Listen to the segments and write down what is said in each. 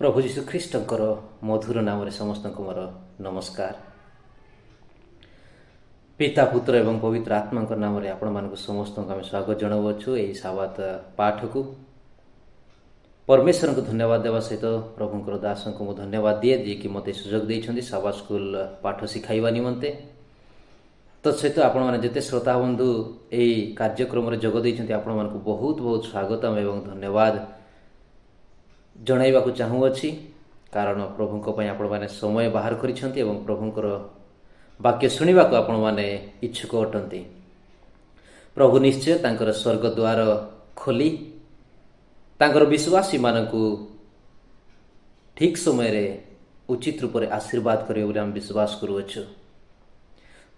प्रभु जीशु ख्रीष्टंकर मधुर नाम समस्त मोर नमस्कार। पिता पुत्र एवं पवित्र आत्मा नाम आपण मानक समस्त आम स्वागत जनावु यही साबात पाठ को। परमेश्वर को धन्यवाद देवा सहित प्रभुंकर दास को मु धन्यवाद दिए जी कि मते सुजोग देइछन्ती साबात स्कूल पाठ शिखाइबा निमंते। तत्सहित आपण माने जेते श्रोता बंधु यही कार्यक्रम रे जोग देइछन्ती आपण मानक बहुत बहुत स्वागतम एवं धन्यवाद जणाइबा को चाहूअछि। कारण प्रभुंको पय आपण माने समय बाहर करिसन्ती एवं प्रभुंकर वाक्य शुणा को आपण माने इच्छुक अटंती। प्रभु निश्चय तांकर स्वर्ग द्वार खोली तांकर विश्वासी मानकु ठीक समय रे उचित रूप से आशीर्वाद करिवे बोली हम विश्वास करूछु।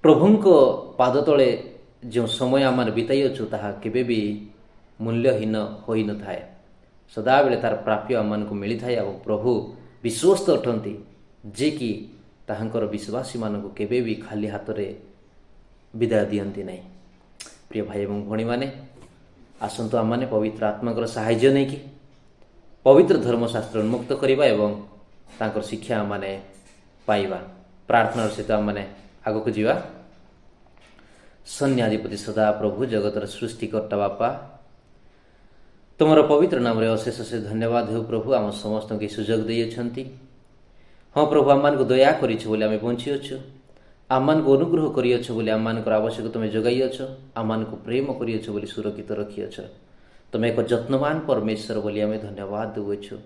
प्रभुंको पाद तले जो समय आम बिताई अच्छु ताहा केबे भी मूल्यहीन होई न थाए। सदा बेले तार प्राप्य आम को मिली थाए और प्रभु विश्वस्त अटंती जे कि ताहांकर विश्वासी मानक केबे भी खाली हाथ रे विदाय दियंती नहीं। प्रिय भाई एवं भणी माने आसंतु आम माने पवित्र आत्मा साहाय्य नहीं कि पवित्र धर्मशास्त्र उन्मुक्त करवा एवं तांकर शिक्षा आम माने पाइबा। प्रार्थना सहित आम माने आगक जीवा। सन्याधिपति सदा प्रभु जगतर सृष्टिकर्ता बापा तुमर पवित्र नाम रे अशेष अशेष धन्यवाद हो प्रभु। आम समस्त के सुजोग देइछन्ती। हाँ प्रभु आम को दया करिछु बोली आम बंचिअछु। आम को अनुग्रह करिअछु बोली आम आवश्यक तुम जोगाइअछ। आम को प्रेम करिअछु बोली सुरक्षित रखिअछ। तुम एक जत्नवान परमेश्वर बोली आम धन्यवाद देउछु।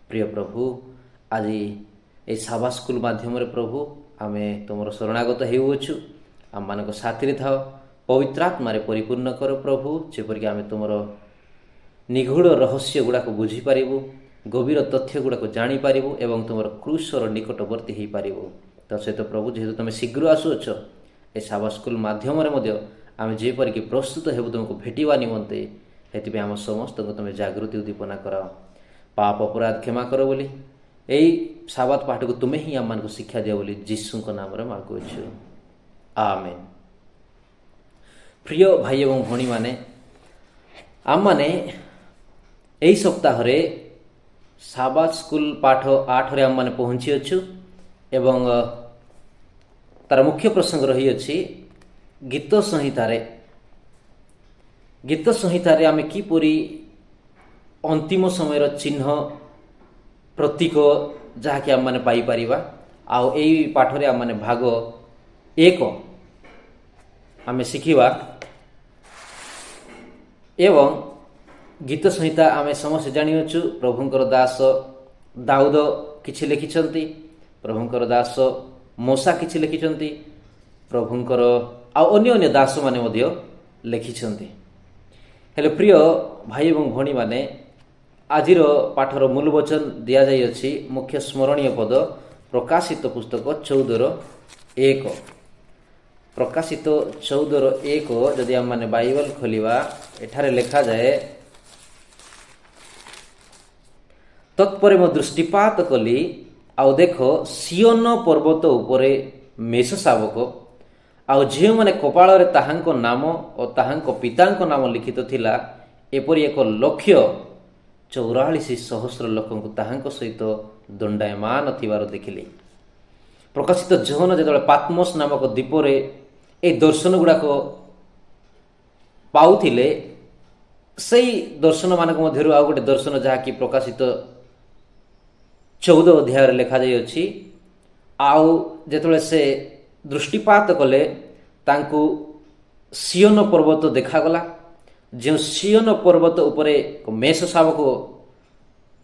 प्रिय प्रभु आज ए साबा स्कूल माध्यम रे प्रभु आम तुम शरणागत हेउछु। आम मान साथी थाओ पवित्र आत्मा रे परिपूर्ण कर प्रभु जेपरिक आम तुम निगूढ़ रहस्य गुड़ाक बुझीपर गभीर तथ्य गुड़ाक जापर एवं तुम क्रूसर निकटवर्ती हो पार। तसहित प्रभु जेहेतु तुम शीघ्र आसुअछ ए साबा स्कूल माध्यम आम जेपरिक प्रस्तुत हो तुमको भेटा निमंते हेतु आम समस्त को तुम जागृति उद्दीपना कर पाप अपराध क्षमा कर बोली यही साबात पाठ को तुम्हें ही आम को शिक्षा दिया बोली जीशु नाम मागुछु आमेन। प्रिय भाई एवं भणी माने आम माने यही सप्ताह रे साबात स्कूल पाठ 8 रे आम माने पहुंची अछु एवं तार मुख्य प्रसंग रही अछि गीत संहिता रे आम किपरि अंतिम समय चिन्ह प्रतीक जहाँकि आम माने पाई परिबा। आउ एई पाठ रे आम माने भाग 1 आम शिखिबा एवं गीत संहिता आम समस्त जानिछु। प्रभुंकर दास दाऊद किछि लिखिछन्ति, प्रभुंकर दास मूसा किछि लिखिछन्ति, प्रभुंकर अन्य अन्य दास माने मध्य लिखिछन्ति। हेले प्रिय भाई एवं भणी माने आजिर पाठर मूल वचन दिया जाई अछि मुख्य स्मरणीय पद प्रकाशित पुस्तक 14:1। प्रकाशित 14:1 जदि आम माने बाइबल खोलिबा एठारे लिखा जाए तत्परे मो दृष्टिपात कली आउ देख सियोन पर्वत उपरे मेष शावक आउ झील माने कपाल रे ताहांको नाम और ताहांको पितांको नाम लिखित थिला एपरि 1,44,000 लोकंकु ताहांको सहित दंडायमान थिबार देखिली। प्रकाशित जोहन जेतबेले पात्मोस नामक द्वीप रे ए दर्शन गुड़ाक पाउथिले सेई दर्शन मानक मध्यरु आउ गोटे दर्शन जहाँकि प्रकाशित 14 अध्याय लिखा जाई अछि। आउ जेतबेले से दृष्टिपात कले तांकु सियोन पर्वत देखागला। जो सियोन पर्वत उपरे मेष शावक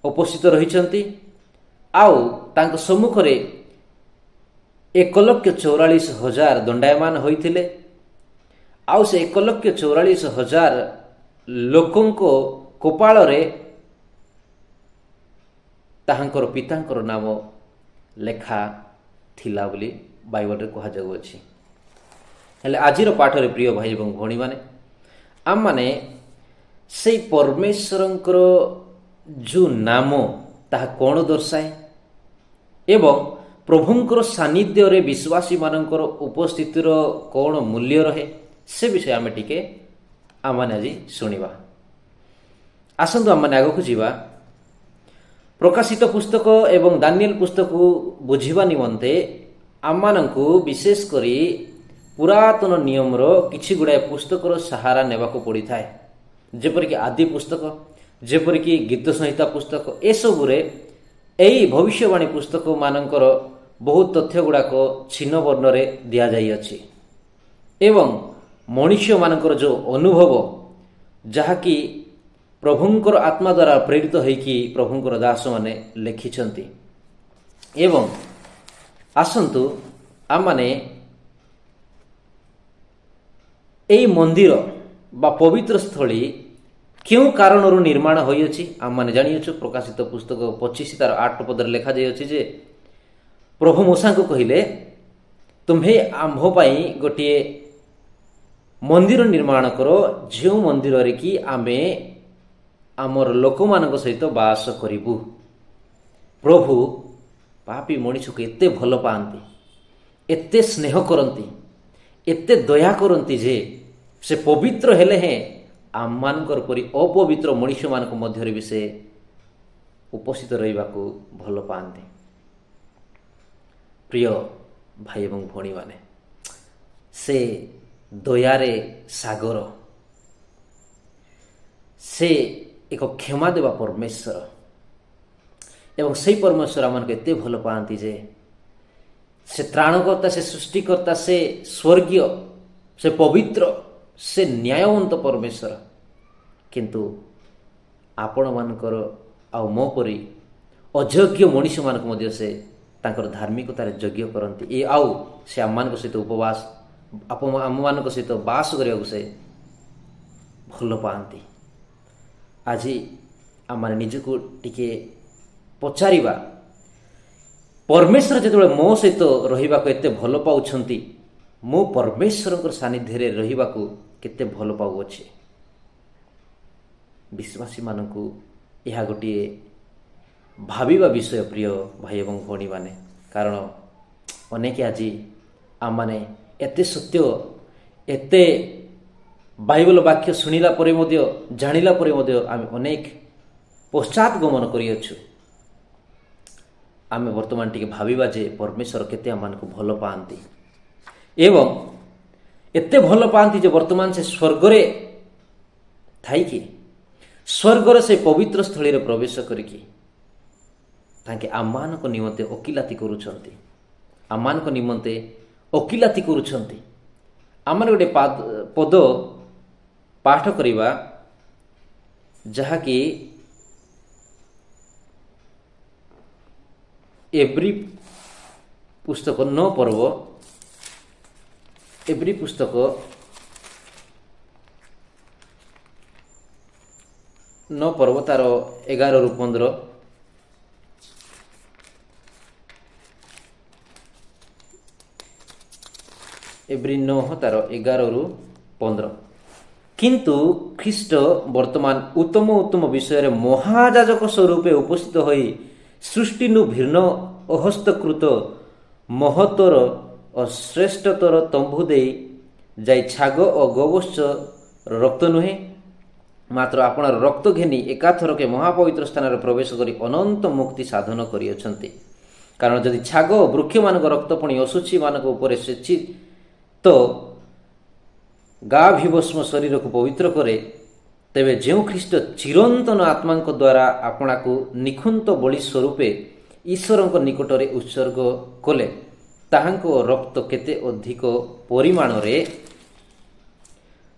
उपस्थित रहिछन्ति आउ तांको सम्मुख रे 1,44,000 दंडायमान होइथिले। आउ से 1,44,000 लोकंको कपाल रे ताहांकर पितांकर नाम लेखा थिला बोली बाइबल रे कहा जाउ अछि। हेले आजिर पाठ रे प्रिय भाई एवं भणी माने आम माने से परमेश्वरंकर जो नाम ताहा कोन दर्शाए एवं प्रभुंकर सानिध्य रे विश्वासी मानकर उपस्थितिर कोन मूल्य रहे से विषय आम टिके आम माने आज शुणिबा। आसंतु आम माने आगकु जीवा। प्रकाशित पुस्तक एवं दानिएल पुस्तक बुझिबा निमंते आममानंकु विशेष करी पुरातन नियमर किछि गुडाए पुस्तकर सहारा नेबाको पड़ी थाए, जेपरिक आदि पुस्तक, जेपरिक गीत संहिता पुस्तक, एसबुरे एई भविष्यवाणी पुस्तक मानकर बहुत तथ्य गुड़ाक छिन्न वर्ण रे दिया जाई अछि एवं मनुष्य मानकर जो अनुभव जहाँकि प्रभुंकर आत्मा द्वारा प्रेरित होइकि प्रभुंकर दास माने लिखिछंती। एवं आसंतु आमाने एई मंदिर बा पवित्र स्थली क्यों कारणरू निर्माण होइछि आम माने जानियछु। प्रकाशित पुस्तक 25 तार 8 पदर लिखा जाइछि जे प्रभु मूसा को कहिले तुम्हे आम्भ पाई गोटे मंदिर निर्माण करो जो मंदिर रे कि आमे आमर लोक मानक सहित बास करिबु। प्रभु पापी मनुष्य को एते भल पाती, एते स्नेह करती, एते दया करती जे से पवित्र हेले हैं आम मानकर परि अपवित्र मनुष्य मानक मध्य भी से उपस्थित रहिबा को भल पाती। प्रिय भाई एवं भणी माने से दयारे सागर, से एक क्षमा देवा परमेश्वर एवं से परमेश्वर आम एते भल पाती जे से त्राणकर्ता, से सृष्टिकर्ता, से स्वर्गीय, से पवित्र, से न्यायवंत परमेश्वर, किंतु आपण मानकर आ मो परी अयोग्य मनुष्य मानक मध्य से तांकर धार्मिकतार यज्ञ करती। ये आउ से आम मान सहित उपवास आम मान सहित बास करने से भल पाती। आज आम निजको टिके पचारिबा परमेश्वर जेतबेले मो सहित रहिबाको एते भल पाउछंती, मो परमेश्वर सानिध्य रे रहिबाको केते भल पाउअछि। विश्वासी मानकु यह गोटे भाविबा विषय प्रिय भाई एवं भणी माने, कारण अनेक आज आम माने एते सत्य एते बाइबल वाक्य शुणिला परे मध्य जानिला परे मध्य आम अनेक पश्चात गमन करियछु। आमे वर्तमान टिके भाविबा जे परमेश्वर केते आम मानकु भल पाती एवं एते भल पाती जे वर्तमान से स्वर्गरे थाई कि स्वर्गर से पवित्र स्थली रे प्रवेश करिकी ताके आम्मानक निमंते ओकिलाती करूछंती, आम्मानक निमंते ओकिलाती करूछंती। आमन गोटे पद पाठ करिबा जहा कि एब्री पुस्तक 9 पर्व, एब्री पुस्तक 9 पर्व तार 11 रु 15, एब्री 9 तार 11 रु 15। किंतु ख्रीष्ट वर्तमान उत्तम उत्तम विषय महाजाजक स्वरूपे उपस्थित होई सृष्टि नु भिन्न अहस्तकृत महत्तर और श्रेष्ठतर तंबू दे जाई छाग और गोवत्स रक्त नुहे मात्र आपण रक्त घेनी एकाथर के महापवित्र स्थान प्रवेश करी अनंत मुक्ति साधन करियछंती। कारण जदि छाग वृक्ष मानक रक्त पुणी अशुचि मानक उपरे सेची तो गाभिभस्म शरीर को पवित्र करे, तेबे जो ख्रीष्ट चिरंतन आत्मा द्वारा आपना को निखुंत बलि स्वरूपे ईश्वर निकट में उत्सर्ग कले ताहांको रक्त केते अधिक परिमाण रे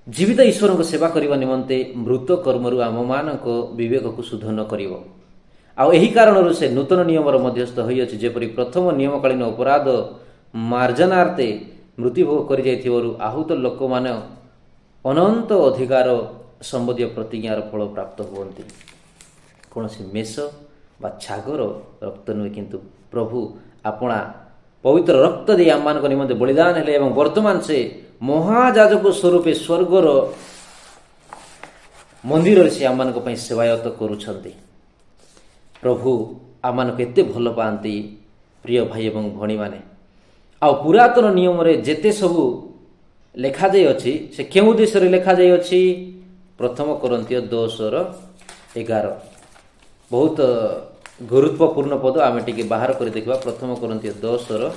जीवित ईश्वर को सेवा करने निमंते मृत कर्मरु आम मानक विवेक को शुद्धन करिवो। आ एही कारणरु से नूतन नियमर मध्यस्थ होइअछि, जेपरि प्रथम नियमकालीन अपराध मार्जनार्थे मृत्युभोग कर जाइथिबारु आहूत लोक माने अनंत अधिकार संबंधी प्रतिज्ञार फल प्राप्त हुअन्ति। कौनसी मेष बा छागर रक्त नुहे, किंतु प्रभु आपणा पवित्र रक्त दे आम मानक निमंते बलिदान हेले एवं वर्तमान से महाजाजक स्वरूपे स्वर्गर मंदिर से आम मानक पई सेवायत करूछन्ति। प्रभु आम मानक एते भल पाती प्रिय भाई एवं भणी माने। आ पुरातन नियम रे जेते सबु लेखा जाय अछि से केउ उद्देश्य रे लेखा जाय अछि? प्रथम कोरिन्थियो 10:11 बहुत ଗୁରୁତ୍ୱପୂର୍ଣ୍ଣ ପଦ ଆମେ ଟିକେ ବାହାର କରି ଦେଖିବା। ପ୍ରଥମ କରନ୍ଥୀୟ 10:11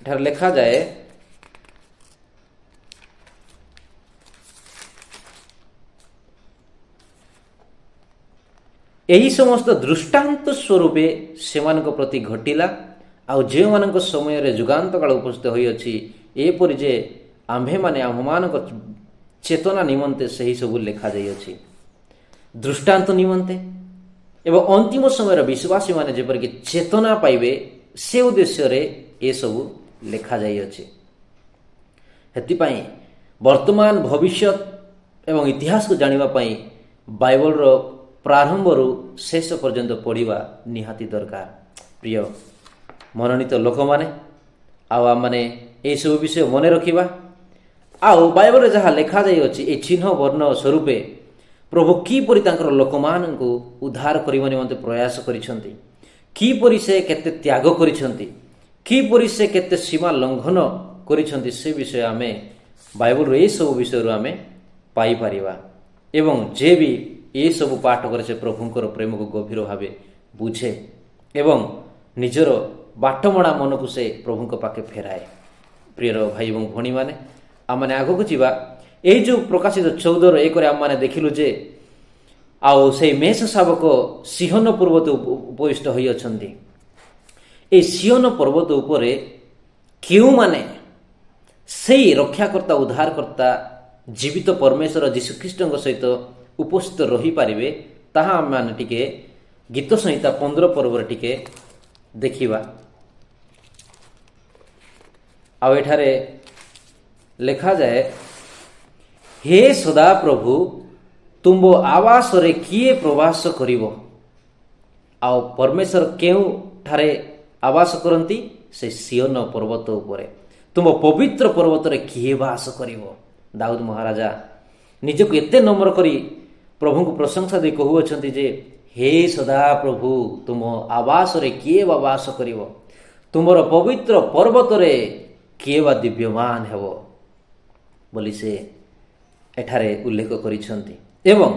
ଏଠାରେ ଲେଖାଯାଏ, ଏହି ସମସ୍ତ ଦୃଷ୍ଟାନ୍ତ ସ୍ୱରୂପେ ସେମାନଙ୍କ ପ୍ରତି ଘଟିଲା, ଆଉ ଯେଉଁମାନଙ୍କ ସମୟରେ ଯୁଗାନ୍ତ କାଳ ଉପସ୍ଥିତ ହୋଇଅଛି, ଏପରି ଯେ ଆମ୍ଭେମାନେ ଆମ୍ଭମାନଙ୍କ ଚେତନା ନିମନ୍ତେ ସେହି ସବୁ ଲେଖାଯାଇଅଛି। ଦୃଷ୍ଟାନ୍ତ ନିମନ୍ତେ ଏବଂ ଅନ୍ତିମ ସମୟର ବିଶ୍ୱାସୀମାନେ ଯେପରିକି ଚେତନା ପାଇବେ, ସେ ଉଦ୍ଦେଶ୍ୟରେ ଏସବୁ ଲେଖାଯାଇଅଛି। ସେଥିପାଇଁ ବର୍ତ୍ତମାନ ଭବିଷ୍ୟତ ଏବଂ ଇତିହାସକୁ ଜାଣିବା ପାଇଁ ବାଇବଲର ପ୍ରାରମ୍ଭରୁ ଶେଷ ପର୍ଯ୍ୟନ୍ତ ପଢ଼ିବା ନିହାତି ଦରକାର। ପ୍ରିୟ ମନୋନୀତ ଲୋକମାନେ, ଆଉ ଆମମାନେ ଏସବୁ ବିଷୟ ମନେ ରଖିବା। ଆଉ ବାଇବଲରେ ଯାହା ଲେଖାଯାଇଅଛି, ଏ ଚିହ୍ନ ବର୍ଣ୍ଣ ସ୍ୱରୂପେ ପ୍ରଭୁ କିପରି ତାଙ୍କର ଲୋକମାନଙ୍କୁ ଉଦ୍ଧାର କରିବା ନିମନ୍ତେ ପ୍ରୟାସ କରିଛନ୍ତି, କିପରି ସେ କେତେ ତ୍ୟାଗ କରିଛନ୍ତି, କିପରି ସେ କେତେ ସୀମା ଲଙ୍ଘନ କରିଛନ୍ତି, ସେ ବିଷୟ ଆମେ ବାଇବଲର ଏସବୁ ବିଷୟରୁ ଆମେ ପାଇପାରିବା। ଏବଂ ଯେ ବି ଏସବୁ ପାଠ କରେ, ସେ ପ୍ରଭୁଙ୍କର ପ୍ରେମକୁ ଗଭୀର ଭାବେ ବୁଝେ ଏବଂ ନିଜର ବାଟମଣା ମନକୁ ସେ ପ୍ରଭୁଙ୍କ ପାଖେ ଫେରାଏ। ପ୍ରିୟର ଭାଇ ଏବଂ ଭଉଣୀମାନେ, ଆମମାନେ ଆଗକୁ ଯିବା। ଏଇ ଯେଉଁ ପ୍ରକାଶିତ 14:1 ଆମମାନେ ଦେଖିଲୁ ଯେ ଆଉ ସେଇ ମେଷ ଶାବକ ସିହନ ପର୍ବତ ଉପବିଷ୍ଟ ହୋଇଅଛନ୍ତି। এই ସିହନ ପର୍ବତ ଉପରେ କେଉଁମାନେ ସେଇ ରକ୍ଷାକର୍ତ୍ତା ଉଦ୍ଧାରକର୍ତ୍ତା ଜୀବିତ ପରମେଶ୍ୱର ଯୀଶୁଖ୍ରୀଷ୍ଟଙ୍କ ସହିତ ଉପସ୍ଥିତ ରହିପାରିବେ, ତାହା ଆମମାନେ ଟିକେ ଗୀତ ସଂହିତା 15 ପର୍ବରେ ଟିକେ ଦେଖିବା। ଆଉ ଏଠାରେ ଲେଖାଯାଏ, ହେ ସଦାପ୍ରଭୁ, ତୁମ୍ଭ ଆବାସରେ କିଏ ପ୍ରବାସ କରିବ? ଆଉ ପରମେଶ୍ୱର କେଉଁଠାରେ ଆବାସ କରନ୍ତି? ସେ ସିୟନ ପର୍ବତ ଉପରେ। ତୁମ ପବିତ୍ର ପର୍ବତରେ କିଏ ବାସ କରିବ? ଦାଉଦ ମହାରାଜା ନିଜକୁ ଏତେ ନମ୍ର କରି ପ୍ରଭୁଙ୍କୁ ପ୍ରଶଂସା ଦେଇ କହୁଅଛନ୍ତି ଯେ, ହେ ସଦାପ୍ରଭୁ, ତୁମ ଆବାସରେ କିଏ ବା ବାସ କରିବ? ତୁମର ପବିତ୍ର ପର୍ବତରେ କିଏ ବା ଦିବ୍ୟମାନ ହେବ ବୋଲି ସେ ଏଠାରେ ଉଲ୍ଲେଖ କରିଛନ୍ତି। ଏବଂ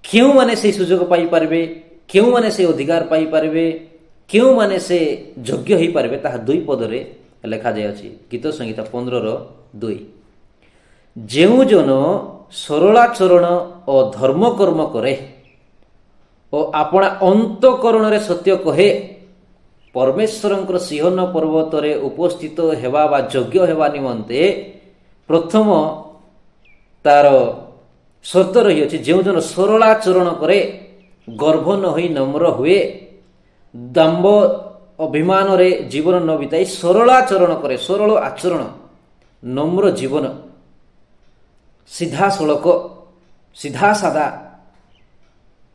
କେଉଁମାନେ ସେହି ସୁଯୋଗ ପାଇପାରିବେ, କେଉଁମାନେ ସେ ଅଧିକାର ପାଇପାରିବେ, କେଉଁମାନେ ସେ ଯୋଗ୍ୟ ହୋଇପାରିବେ, ତାହା 2 ପଦରେ ଲେଖାଯାଇଅଛି। ଗୀତ ସଂହିତା 15:2 ଯେଉଁଜନ ସରଳାଚରଣ ଓ ଧର୍ମକର୍ମ କରେ ଓ ଆପଣା ଅନ୍ତଃକରଣରେ ସତ୍ୟ କହେ, ପରମେଶ୍ୱରଙ୍କର ସିହନ ପର୍ବତରେ ଉପସ୍ଥିତ ହେବା ବା ଯୋଗ୍ୟ ହେବା ନିମନ୍ତେ ପ୍ରଥମ ତାର ସର୍ତ୍ତ ରହିଅଛି। ଯେଉଁଜନ ସରଳାଚରଣ କରେ, ଗର୍ବ ନ ହୋଇ ନମ୍ର ହୁଏ, ଦମ୍ଭ ଅଭିମାନରେ ଜୀବନ ନ ବିତାଇ ସରଳାଚରଣ କରେ, ସରଳ ଆଚରଣ, ନମ୍ର ଜୀବନ, ସିଧାସଳଖ, ସିଧା ସାଧା,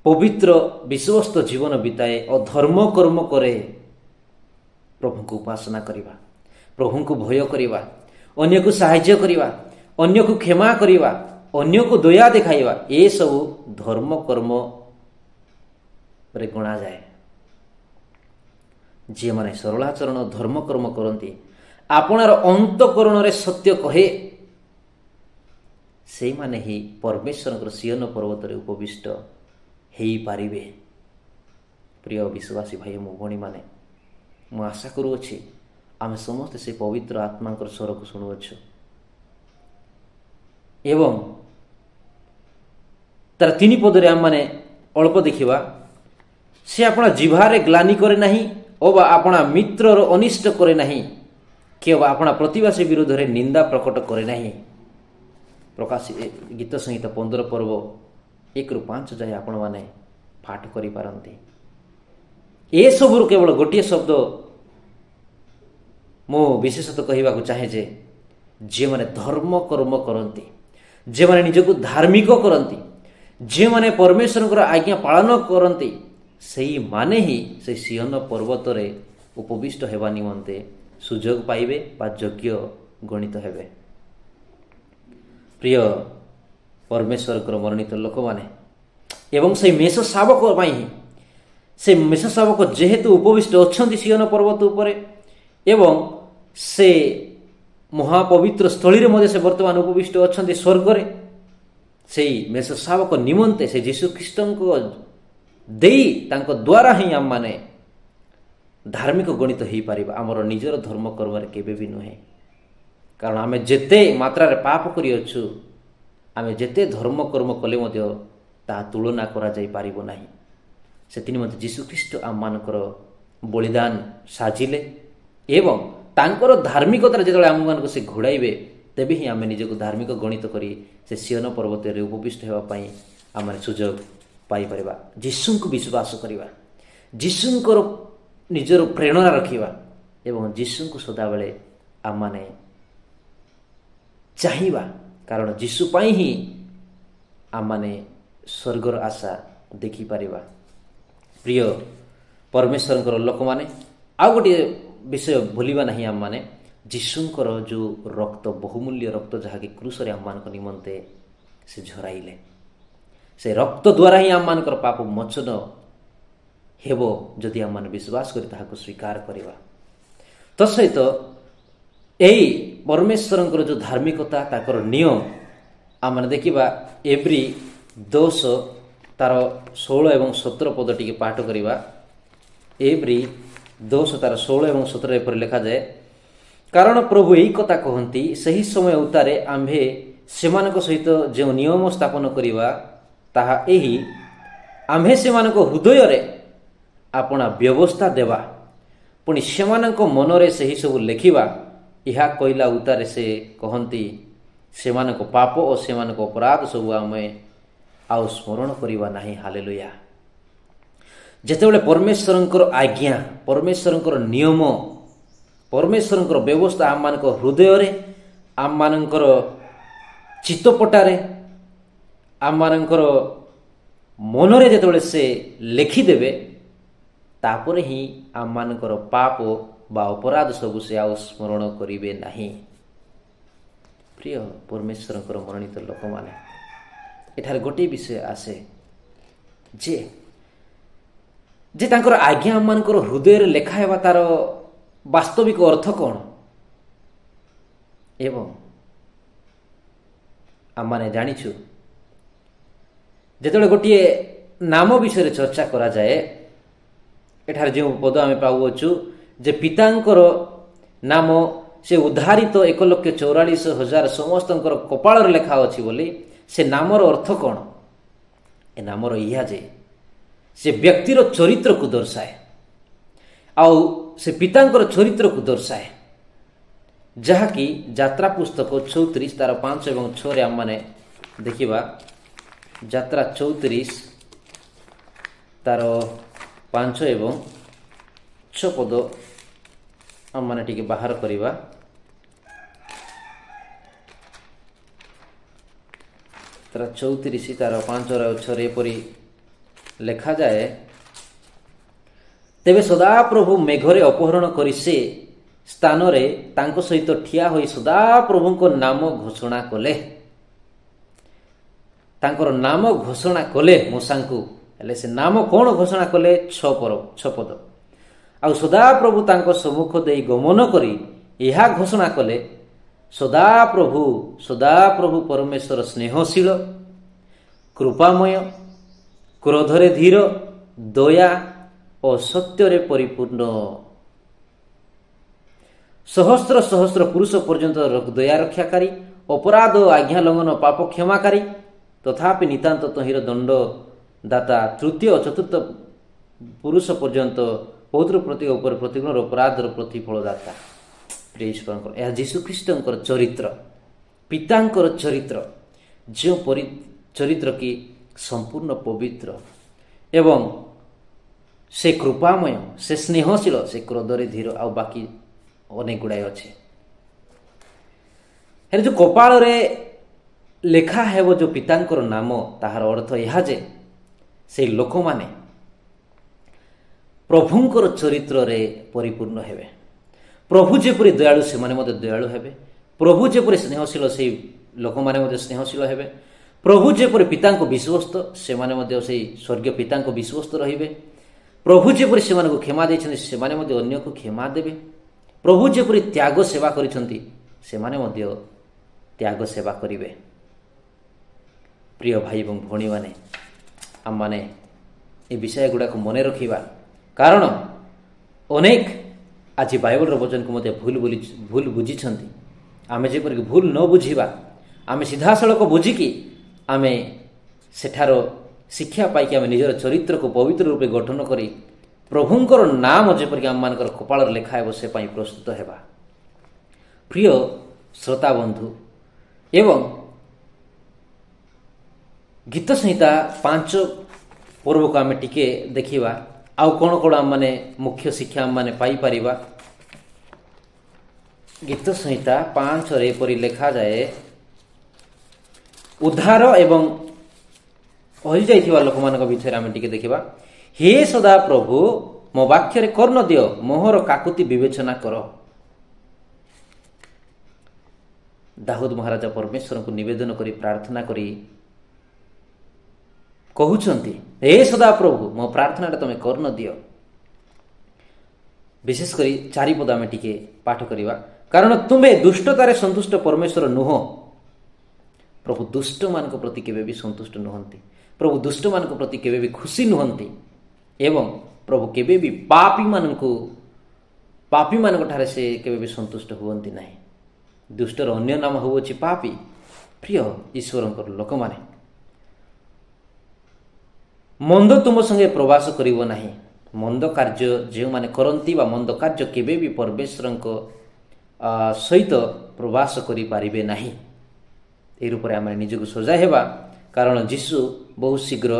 ପବିତ୍ର ବିଶ୍ୱସ୍ତ ଜୀବନ ବିତାଏ ଓ ଧର୍ମକର୍ମ କରେ। ପ୍ରଭୁଙ୍କୁ ଉପାସନା କରିବା, ପ୍ରଭୁଙ୍କୁ ଭୟ କରିବା, ଅନ୍ୟକୁ ସାହାଯ୍ୟ କରିବା, ଅନ୍ୟକୁ କ୍ଷମା କରିବା, ଅନ୍ୟକୁ ଦୟା ଦେଖାଇବା, ଏସବୁ ଧର୍ମକର୍ମରେ ଗଣାଯାଏ। ଯେଉଁମାନେ ସରଳାଚରଣ ଧର୍ମକର୍ମ କରନ୍ତି, ଆପଣାର ଅନ୍ତଃକରଣରେ ସତ୍ୟ କହେ, ସେଇମାନେ ହିଁ ପରମେଶ୍ୱରଙ୍କର ସିୟନ ପର୍ବତରେ ଉପବିଷ୍ଟ ହେଇପାରିବେ। ପ୍ରିୟ ବିଶ୍ୱାସୀ ଭାଇ ଓ ଭଉଣୀମାନେ, ମୁଁ ଆଶା କରୁଅଛି ଆମେ ସମସ୍ତେ ସେ ପବିତ୍ର ଆତ୍ମାଙ୍କର ସ୍ୱରକୁ ଶୁଣୁଅଛୁ ଏବଂ ତାର 3 ପଦରେ ଆମମାନେ ଅଳ୍ପ ଦେଖିବା। ସେ ଆପଣା ଜିହ୍ୱାରେ ଗ୍ଲାନି କରେ ନାହିଁ ଓ ବା ଆପଣା ମିତ୍ରର ଅନିଷ୍ଟ କରେ ନାହିଁ, କିମ୍ବା ଆପଣା ପ୍ରତିବାସୀ ବିରୁଦ୍ଧରେ ନିନ୍ଦା ପ୍ରକଟ କରେ ନାହିଁ। ଗୀତ ସଂହିତା 15 ପର୍ବ 1-5 ଯାଏ ଆପଣମାନେ ପାଠ କରିପାରନ୍ତି। ଏସବୁରୁ କେବଳ ଗୋଟିଏ ଶବ୍ଦ ମୁଁ ବିଶେଷତଃ କହିବାକୁ ଚାହେଁ ଯେ, ଯେଉଁମାନେ ଧର୍ମକର୍ମ କରନ୍ତି, ଯେଉଁମାନେ ନିଜକୁ ଧାର୍ମିକ କରନ୍ତି, ଯେଉଁମାନେ ପରମେଶ୍ୱରଙ୍କର ଆଜ୍ଞା ପାଳନ କରନ୍ତି, ସେଇମାନେ ହିଁ ସେ ସିୟନ ପର୍ବତରେ ଉପବିଷ୍ଟ ହେବା ନିମନ୍ତେ ସୁଯୋଗ ପାଇବେ ବା ଯୋଗ୍ୟ ଗଣିତ ହେବେ। ପ୍ରିୟ ପରମେଶ୍ୱରଙ୍କର ମନୋନୀତ ଲୋକମାନେ, ଏବଂ ସେଇ ମେଷ ଶାବକ ପାଇଁ ହିଁ, ସେ ମେଷ ଶାବକ ଯେହେତୁ ଉପବିଷ୍ଟ ଅଛନ୍ତି ସିୟନ ପର୍ବତ ଉପରେ ଏବଂ ସେ ମହାପବିତ୍ର ସ୍ଥଳୀରେ ମଧ୍ୟ ସେ ବର୍ତ୍ତମାନ ଉପବିଷ୍ଟ ଅଛନ୍ତି ସ୍ୱର୍ଗରେ, ସେଇ ମେଷ ଶାବକ ନିମନ୍ତେ ସେ ଯୀଶୁଖ୍ରୀଷ୍ଟଙ୍କ ଦେଇ ତାଙ୍କ ଦ୍ୱାରା ହିଁ ଆମମାନେ ଧାର୍ମିକ ଗଣିତ ହେଇପାରିବା। ଆମର ନିଜର ଧର୍ମ କର୍ମରେ କେବେ ବି ନୁହେଁ। କାରଣ ଆମେ ଯେତେ ମାତ୍ରାରେ ପାପ କରିଅଛୁ, ଆମେ ଯେତେ ଧର୍ମ କର୍ମ କଲେ ମଧ୍ୟ ତାହା ତୁଳନା କରାଯାଇପାରିବ ନାହିଁ। ସେଥିନିମନ୍ତେ ଯୀଶୁଖ୍ରୀଷ୍ଟ ଆମମାନଙ୍କର ବଳିଦାନ ସାଜିଲେ ଏବଂ ତାଙ୍କର ଧାର୍ମିକତାରେ ଯେତେବେଳେ ଆମମାନଙ୍କୁ ସେ ଘୋଡ଼ାଇବେ, ତେବେ ହିଁ ଆମେ ନିଜକୁ ଧାର୍ମିକ ଗଣିତ କରି ସେ ସିୟନ ପର୍ବତରେ ଉପବିଷ୍ଟ ହେବା ପାଇଁ ଆମେ ସୁଯୋଗ ପାଇପାରିବା। ଯୀଶୁଙ୍କୁ ବିଶ୍ୱାସ କରିବା, ଯୀଶୁଙ୍କର ନିଜର ପ୍ରେରଣା ରଖିବା ଏବଂ ଯୀଶୁଙ୍କୁ ସଦାବେଳେ ଆମମାନେ ଚାହିଁବା। କାରଣ ଯୀଶୁ ପାଇଁ ହିଁ ଆମମାନେ ସ୍ୱର୍ଗର ଆଶା ଦେଖିପାରିବା। ପ୍ରିୟ ପରମେଶ୍ୱରଙ୍କର ଲୋକମାନେ, ଆଉ ଗୋଟିଏ ବିଷୟ ଭୁଲିବା ନାହିଁ। ଆମମାନେ ଯୀଶୁଙ୍କର ଯେଉଁ ରକ୍ତ, ବହୁମୂଲ୍ୟ ରକ୍ତ, ଯାହାକି କ୍ରୁଶରେ ଆମମାନଙ୍କ ନିମନ୍ତେ ସେ ଝରାଇଲେ, ସେ ରକ୍ତ ଦ୍ୱାରା ହିଁ ଆମମାନଙ୍କର ପାପ ମୋଚନ ହେବ ଯଦି ଆମମାନେ ବିଶ୍ୱାସ କରି ତାହାକୁ ସ୍ୱୀକାର କରିବା। ତ ସହିତ ଏହି ପରମେଶ୍ୱରଙ୍କର ଯେଉଁ ଧାର୍ମିକତା, ତାଙ୍କର ନିୟମ ଆମମାନେ ଦେଖିବା। ଏବ୍ରୀ 10 ତାର 16 ଏବଂ 17 ପଦ ଟିକେ ପାଠ କରିବା। ଏବ୍ରୀ 10 ତାର 16 ଏବଂ 17 ଏପରି ଲେଖାଯାଏ, କାରଣ ପ୍ରଭୁ ଏହି କଥା କହନ୍ତି, ସେହି ସମୟ ଉତ୍ତାରେ ଆମ୍ଭେ ସେମାନଙ୍କ ସହିତ ଯେଉଁ ନିୟମ ସ୍ଥାପନ କରିବା ତାହା ଏହି, ଆମ୍ଭେ ସେମାନଙ୍କ ହୃଦୟରେ ଆପଣା ବ୍ୟବସ୍ଥା ଦେବା, ପୁଣି ସେମାନଙ୍କ ମନରେ ସେହି ସବୁ ଲେଖିବା। ଏହା କହିଲା ଉତ୍ତାରେ ସେ କହନ୍ତି, ସେମାନଙ୍କ ପାପ ଓ ସେମାନଙ୍କ ଅପରାଧ ସବୁ ଆମେ ଆଉ ସ୍ମରଣ କରିବା ନାହିଁ। ହାଲେଲୁୟା। ଯେତେବେଳେ ପରମେଶ୍ୱରଙ୍କର ଆଜ୍ଞା, ପରମେଶ୍ୱରଙ୍କର ନିୟମ, ପରମେଶ୍ୱରଙ୍କର ବ୍ୟବସ୍ଥା ଆମମାନଙ୍କ ହୃଦୟରେ, ଆମମାନଙ୍କର ଚିତ୍ତପଟାରେ, ଆମମାନଙ୍କର ମନରେ ଯେତେବେଳେ ସେ ଲେଖିଦେବେ, ତାପରେ ହିଁ ଆମମାନଙ୍କର ପାପ ବା ଅପରାଧ ସବୁ ସେ ଆଉ ସ୍ମରଣ କରିବେ ନାହିଁ। ପ୍ରିୟ ପରମେଶ୍ୱରଙ୍କର ମନୋନୀତ ଲୋକମାନେ, ଏଠାରେ ଗୋଟିଏ ବିଷୟ ଆସେ ଯେ ତାଙ୍କର ଆଜ୍ଞା ଆମମାନଙ୍କର ହୃଦୟରେ ଲେଖା ହେବା ତାର ବାସ୍ତବିକ ଅର୍ଥ କ'ଣ? ଏବଂ ଆମମାନେ ଜାଣିଛୁ, ଯେତେବେଳେ ଗୋଟିଏ ନାମ ବିଷୟରେ ଚର୍ଚ୍ଚା କରାଯାଏ, ଏଠାରେ ଯେଉଁ ପଦ ଆମେ ପାଉଅଛୁ ଯେ ପିତାଙ୍କର ନାମ ସେ ଉଦ୍ଧାରିତ 1,44,000 ସମସ୍ତଙ୍କର କପାଳରେ ଲେଖା ଅଛି ବୋଲି, ସେ ନାମର ଅର୍ଥ କ'ଣ? ଏ ନାମର ଏହା ଯେ ସେ ବ୍ୟକ୍ତିର ଚରିତ୍ରକୁ ଦର୍ଶାଏ, ଆଉ ସେ ପିତାଙ୍କର ଚରିତ୍ରକୁ ଦର୍ଶାଏ, ଯାହାକି ଯାତ୍ରା ପୁସ୍ତକ 34 ତାର 5 ଏବଂ 6ରେ ଆମମାନେ ଦେଖିବା। ଯାତ୍ରା 34 ତାର 5 ଏବଂ 6 ପଦ ଆମମାନେ ଟିକେ ବାହାର କରିବା। ତାର 34 ତାର 5 ଆଉ 6ରେ ଏପରି ଲେଖାଯାଏ, ତେବେ ସଦାପ୍ରଭୁ ମେଘରେ ଅପହରଣ କରି ସେ ସ୍ଥାନରେ ତାଙ୍କ ସହିତ ଠିଆ ହୋଇ ସଦାପ୍ରଭୁଙ୍କ ନାମ ଘୋଷଣା କଲେ। ତାଙ୍କର ନାମ ଘୋଷଣା କଲେ ମୂଷାଙ୍କୁ। ହେଲେ ସେ ନାମ କ'ଣ ଘୋଷଣା କଲେ? 6 ପଦ। ଆଉ ସଦାପ୍ରଭୁ ତାଙ୍କ ସମ୍ମୁଖ ଦେଇ ଗମନ କରି ଏହା ଘୋଷଣା କଲେ, ସଦାପ୍ରଭୁ ପରମେଶ୍ୱର ସ୍ନେହଶୀଳ, କୃପାମୟ, କ୍ରୋଧରେ ଧୀର, ଦୟା ଓ ସତ୍ୟରେ ପରିପୂର୍ଣ୍ଣ, ସହସ୍ର ସହସ୍ର ପୁରୁଷ ପର୍ଯ୍ୟନ୍ତ ଦୟା ରକ୍ଷାକାରୀ, ଅପରାଧ ଓ ଆଜ୍ଞା ଲଙ୍ଘନ ପାପ କ୍ଷମାକାରୀ, ତଥାପି ନିତାନ୍ତ ତହିଁର ଦଣ୍ଡ ଦାତା, ତୃତୀୟ ଓ ଚତୁର୍ଥ ପୁରୁଷ ପର୍ଯ୍ୟନ୍ତ ପୌତ୍ର ପ୍ରତୀକ ଉପରେ ପ୍ରତିଗୁଣର ଅପରାଧର ପ୍ରତିଫଳ ଦାତା। ଈଶ୍ୱରଙ୍କର ଏହା ଯୀଶୁଖ୍ରୀଷ୍ଟଙ୍କର ଚରିତ୍ର, ପିତାଙ୍କର ଚରିତ୍ର, ଯେଉଁ ଚରିତ୍ର କି ସମ୍ପୂର୍ଣ୍ଣ ପବିତ୍ର ଏବଂ ସେ କୃପାମୟ, ସେ ସ୍ନେହଶୀଳ, ସେ କ୍ରୋଧରେ ଧୀର, ଆଉ ବାକି ଅନେକ ଗୁଡ଼ାଏ ଅଛି। ହେଲେ ଯେଉଁ କପାଳରେ ଲେଖା ହେବ ଯେଉଁ ପିତାଙ୍କର ନାମ, ତାହାର ଅର୍ଥ ଏହା ଯେ ସେଇ ଲୋକମାନେ ପ୍ରଭୁଙ୍କର ଚରିତ୍ରରେ ପରିପୂର୍ଣ୍ଣ ହେବେ। ପ୍ରଭୁ ଯେପରି ଦୟାଳୁ ସେମାନେ ମଧ୍ୟ ଦୟାଳୁ ହେବେ। ପ୍ରଭୁ ଯେପରି ସ୍ନେହଶୀଳ ସେଇ ଲୋକମାନେ ମଧ୍ୟ ସ୍ନେହଶୀଳ ହେବେ। ପ୍ରଭୁ ଯେପରି ପିତାଙ୍କୁ ବିଶ୍ୱସ୍ତ, ସେମାନେ ମଧ୍ୟ ସେଇ ସ୍ୱର୍ଗୀୟ ପିତାଙ୍କୁ ବିଶ୍ୱସ୍ତ ରହିବେ। ପ୍ରଭୁ ଯେପରି ସେମାନଙ୍କୁ କ୍ଷମା ଦେଇଛନ୍ତି, ସେମାନେ ମଧ୍ୟ ଅନ୍ୟକୁ କ୍ଷମା ଦେବେ। ପ୍ରଭୁ ଯେପରି ତ୍ୟାଗ ସେବା କରିଛନ୍ତି, ସେମାନେ ମଧ୍ୟ ତ୍ୟାଗ ସେବା କରିବେ। प्रिय भाई और भौणी माने आम माने ए विषय गुड़ाक मन रखा कारण अनेक आज बाइबल वचन को मत भूल बुझी आम जेपर भूल न बुझा आम सीधा सड़क बुझिकी आम सेठार शिक्षा पाई आम निजर चरित्र को पवित्र रूपे गठन करी प्रभुंकर नाम जेपरिक आम मान कपाल लेखा है से प्रस्तुत हेबा। प्रिय श्रोता बंधु एवं गीत संहिता 5 पर्व को आम टिके देखिबा आउ कौन कौन आम माने मुख्य शिक्षा आम माने पाई परिबा। गीत संहिता 5 रे परि लेखा जाए उद्धार एवं हजि जाइथिबा लोक मानक विषय आम टिके देखिबा। हे सदा प्रभु मो वाक्य रे कर्ण दियो मोहर काकुति विवेचना कर। दाऊद महाराजा परमेश्वर को निवेदन करी प्रार्थना करी कहउछंती हे सदा प्रभु मो प्रार्थना तमे कर्ण दियो। विशेष करी 4 पद आम टिके पाठ करिबा कारण तुम्हें दुष्टतारे संतुष्ट परमेश्वर नुह। प्रभु दुष्ट मान प्रति केवे भी संतुष्ट नुहंती प्रभु दुष्ट मान प्रति केवे भी खुशी नुहंती एवं प्रभु केवे भी पापी मान ठारे से केवे भी संतुष्ट हुवंती नहीं। दुष्टर अन्य नाम होउछि पापी। प्रिय ईश्वरंकर लोक माने मंद तुम संगे प्रवास करिवो नाही। मंद कार्य जो माने करंती बा मंद कार्य केवे भी परमेश्वरंक सहित प्रवास करि पारिबे नाही। ए रूप आम निजक सजा हेबा कारण जीशु बहुत शीघ्र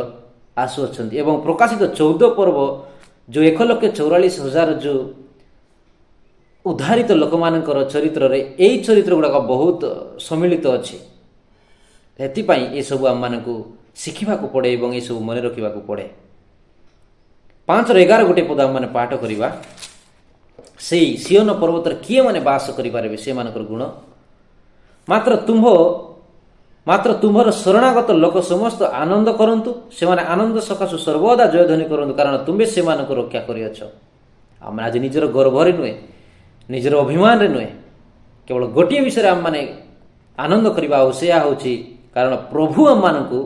आसुअछंती एवं प्रकाशित 14 पर्व जो 1,44,000 जो उद्धारित लोक मानकर चरित्र रे एई चरित्र गुड़ाक बहुत सम्मिलित अच्छे। हेतिपाई ए सब आम मानकु शिखिबा को पड़े एवं ए सब मन रखिबा को पड़े। 5:11 गोटे पद आम माने पाठ करिबा से सियोन पर्वत किए माने बास करि पारबे से मानकर गुण मात्र तुम्हार शरणागत लोक समस्त आनंद करंतु से माने आनंद सकाशु सर्वदा जयध्वनि करंतु कारण तुम्हें से मानक रक्षा करियछ। आम आज निजर गर्व रे नुहे निजर अभिमान रे नुहे केवल गोटे विषय आम माने आनंद करबा आवश्यक होछि कारण प्रभु आम मानकु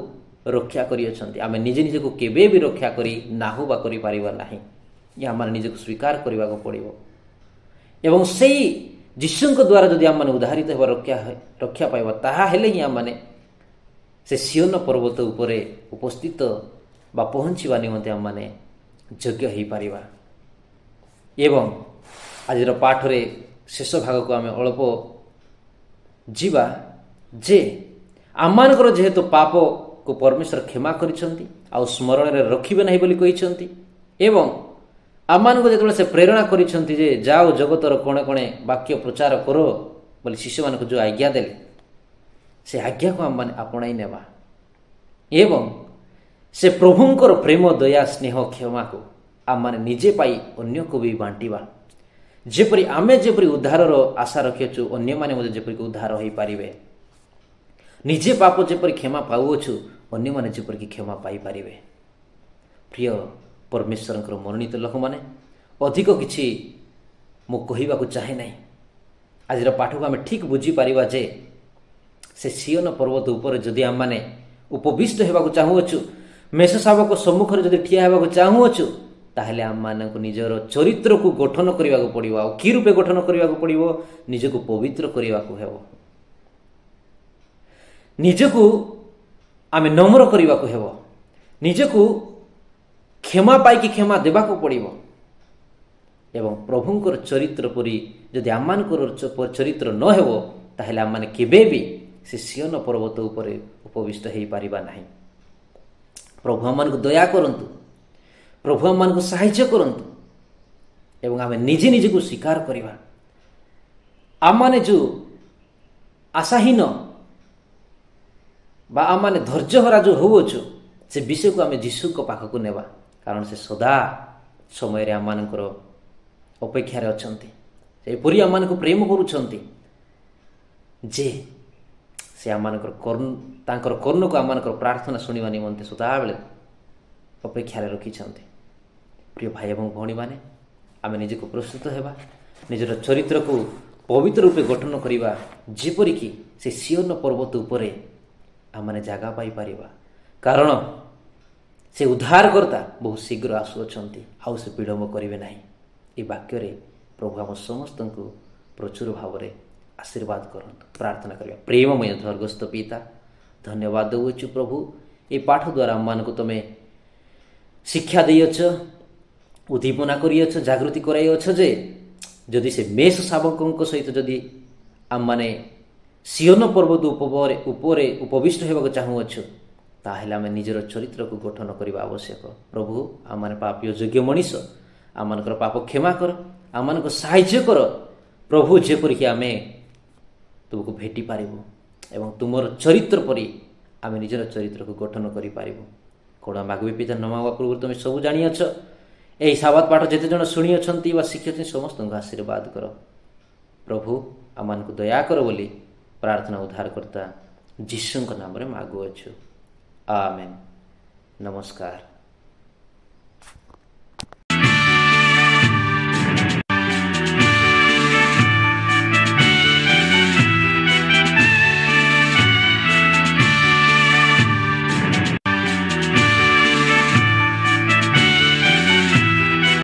रक्षा करियछंती। आमे निजे निजे को केबे भी रक्षा करी नाहु बा करि पारिबा नाही। या आम निजे को स्वीकार करबा को पड़िबो एवं सेई जीशुंक द्वारा जदि आम माने उद्धारित हेबा रक्षा पाइबा ताहा हेले ही आम माने से सियोन पर्वत उपरे उपस्थित बा पहुंचीबा निमंते आम माने योग्य हेई पारिबा। एवं आज पाठ रे शेष भाग को आम अल्प जीवा जे आम मानकर जेहेतु पाप को परमेश्वर क्षमा करिसंती आ स्मरण रे रखिबे नाही बोली कहिसंती एवं आम मानक जेतबेले से प्रेरणा करिसंती जे जाओ जगतर कोणे कोणे वाक्य प्रचार करो बोली शिष्य मानक जो आज्ञा देले से आज्ञा को आम माने आपणाई नेबा एवं से प्रभुंकर प्रेम दया स्नेह क्षमा को आम माने निजे पाई अन्य को भी बांटीबा जेपरी आमे जेपरी उद्धारर आशा रखिछु अन्य माने मते जेपरी उद्धार होई पारिबे। निजे पाप जेपरी क्षमा पाउछु अन्य माने जेपरी क्षमा पाई पारिबे। प्रिय परमेश्वरंकर मनोनीत लोक माने अधिक किछि मु कहिबा को चाहे नाही। आज पाठ को आम ठीक बुझी पारिबा जे से सियोन पर्वत ऊपर जदि आम माने उपविष्ट हेबाकु चाहुअछु मेष शावक सम्मुख रे जदि ठिया हेबाकु चाहुअछु ताहले आम मानक निजर चरित्र को गठन करबा को पड़िबो। आ कि रूपे गठन करबा को पड़िबो निजको पवित्र करबा को हेबो निजको आमे नम्र करबा को हेबो निजको क्षमा पाई कि क्षमा देबा को पड़िबो एवं प्रभुंकर चरित्र परि जदि आम मानकर चरित्र न हेबो ताहले आम माने केबे भी से सियोन पर्वत उपरे उपविष्ट हेई पारिबा नाही। प्रभु आम मानक दया करंतु प्रभु आम मानक सहाय्य करंतु एवं आम निजे निजे को स्वीकार करिबा। आम माने जो आशाहीन बा आम माने धैर्यहरा जो होउछु से विषय को आम जीशु को पाख को नेबा कारण से सदा समय रे आम मानकर अपेक्षा रे अछंती से पुरी आम मानक प्रेम करूछंती जे से आम मानकर कर्ण को आम मानकर प्रार्थना सुनिबा निमंते सदा बेले अपेक्षा रे रखिछंती। प्रिय भाई एवं भौणी माने आम निजे को प्रस्तुत हेबा निजर चरित्र को पवित्र रूपे गठन करिबा जेपरि कि से सियोन पर्वत उपरे आमने जगह पाई परिबा कारण से उद्धारकर्ता बहुत शीघ्र आसुअछंती आउ से विलंब करिवे नाही। ए वाक्य रे प्रभु हम समस्त को प्रचुर भाव में आशीर्वाद करंतु। प्रार्थना करिया। प्रेममय स्वर्गस्थ पिता धन्यवाद देउछु प्रभु ए पाठ द्वारा आम को तमे शिक्षा देइछ उद्दीपना करियछ जागृति कराइछ जे जदि से मेष शावकों सहित जदि आम माने सियोन पर्वत उपरे उपविष्ट होगा चाहूँच ताहेले आम निजर चरित्र को गठन करने आवश्यक। प्रभु आम मैंने पापीय योग्य मनीष आम मानकर पाप क्षमा कर आम मान साहाय्य कर प्रभु जेपरिक आम तुमको भेटी पारिबु एवं तुमर चरित्र परी आम निजर चरित्र को गठन करि पारिबु। कौन मागबे पिता न मागवा पूर्व तुम सब जानिछ। यही साबात पाठ जेते जन शुणी अच्छा शिखी समस्त आशीर्वाद कर प्रभु आम मान को दया कर बोली प्रार्थना उद्धार करता जीशु नाम रे मागुअछु। आमेन। नमस्कार।